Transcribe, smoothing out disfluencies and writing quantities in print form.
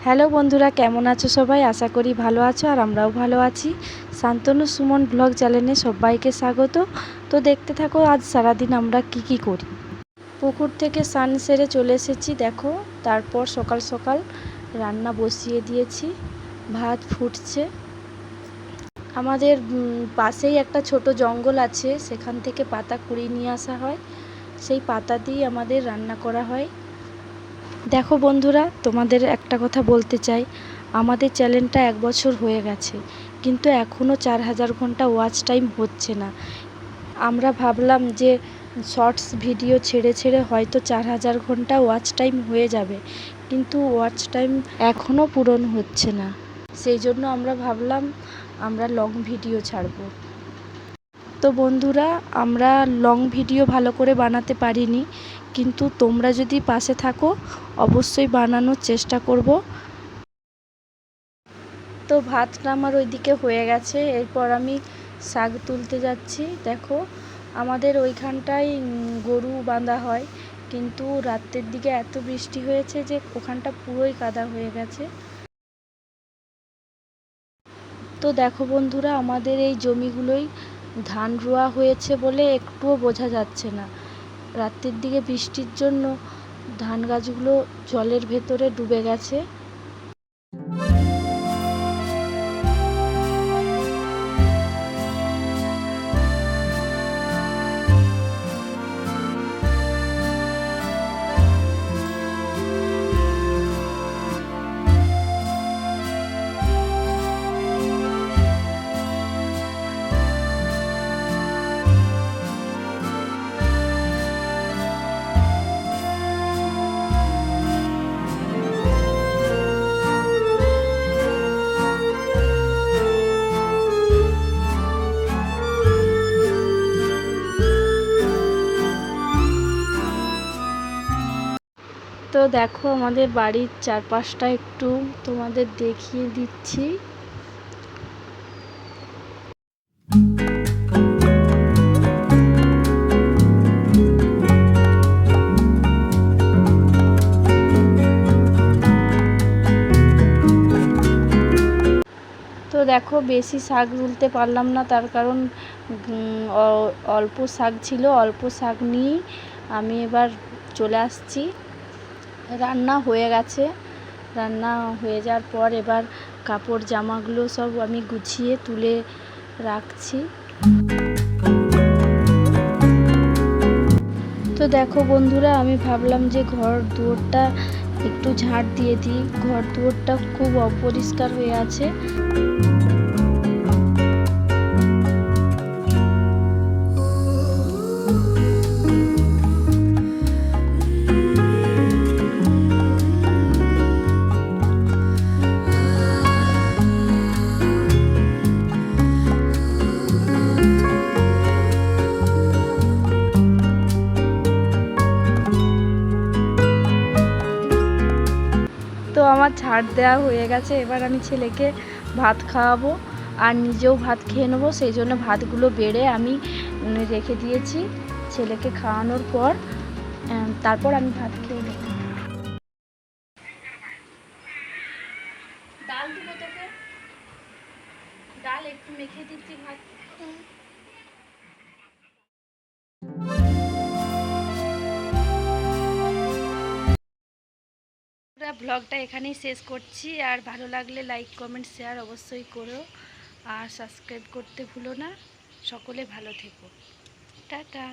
Hello বন্ধুরা, কেমন আছো সবাই? আশা করি ভালো আছো আর আমরাও ভালো আছি। শান্তনু সুমন ব্লগ চ্যানেলে সবাইকে স্বাগত। তো দেখতে থাকো আজ সারাদিন আমরা কি করি। পুকুর থেকে স্নান সেরে চলে এসেছি দেখো। তারপর সকাল সকাল রান্না বসিয়ে দিয়েছি, ভাত ফুটছে। আমাদের পাশেই একটা ছোট জঙ্গল আছে, সেখান থেকে পাতা কুড়িয়ে নিয়ে আসা হয়, সেই পাতা দিয়ে আমাদের রান্না করা হয়। দেখো বন্ধুরা, তোমাদের একটা কথা বলতে চাই, আমাদের চ্যানেলটা 1 বছর হয়ে গেছে, কিন্তু এখনও 4000 ঘন্টা ওয়াচ টাইম হচ্ছে না। আমরা ভাবলাম যে শর্টস ভিডিও ছেড়ে হয়তো 4000 ঘন্টা ওয়াচ টাইম হয়ে যাবে, কিন্তু ওয়াচ টাইম এখনও পূরণ হচ্ছে না। সেই জন্য আমরা ভাবলাম আমরা লং ভিডিও ছাড়ব। তো বন্ধুরা, আমরা লং ভিডিও ভালো করে বানাতে পারিনি, কিন্তু তোমরা যদি পাশে থাকো অবশ্যই বানানোর চেষ্টা করব। তো ভাতটা আমার ওইদিকে হয়ে গেছে, এরপর আমি শাক তুলতে যাচ্ছি। দেখো, আমাদের ওইখানটায় গরু বাঁধা হয়, কিন্তু রাতের দিকে এত বৃষ্টি হয়েছে যে ওখানটা পুরোই কাদা হয়ে গেছে। তো দেখো বন্ধুরা, আমাদের এই জমিগুলোই ধান রোয়া হয়েছে বলে একটুও বোঝা যাচ্ছে না। রাতের দিকে বৃষ্টির জন্য ধান গাছগুলো জলের ভেতরে ডুবে গেছে। তো দেখো, আমাদের বাড়ির চারপাশটা একটু তোমাদের দেখিয়ে দিচ্ছি। তো দেখো, বেশি শাক তুলতে পারলাম না, তার কারণ অল্প শাক ছিল। অল্প শাক নিয়েই আমি এবার চলে আসছি। রান্না হয়ে গেছে। রান্না হয়ে যাওয়ার পর এবার কাপড় জামাগুলো সব আমি গুছিয়ে তুলে রাখছি। তো দেখো বন্ধুরা, আমি ভাবলাম যে ঘর দুয়ারটা একটু ঝাড় দিয়ে দিই। ঘর দুয়ারটা খুব অপরিষ্কার হয়ে আছে। তো আমার ঝাড় দেওয়া হয়ে গেছে, এবার আমি ছেলেকে ভাত খাওয়াবো আর নিজেও ভাত খেয়ে নেবো। সেই জন্য ভাতগুলো বেড়ে আমি রেখে দিয়েছি। ছেলেকে খাওয়ানোর পর তারপর আমি ভাত খেয়ে নেব। ডাল দিব তোকে, ডাল একটু মেখে দিচ্ছি ভাত। ব্লগটা এখানেই শেষ করছি, আর ভালো লাগলে লাইক কমেন্ট শেয়ার অবশ্যই করো, আর সাবস্ক্রাইব করতে ভুলো না। সকলে ভালো থেকো, টাটা।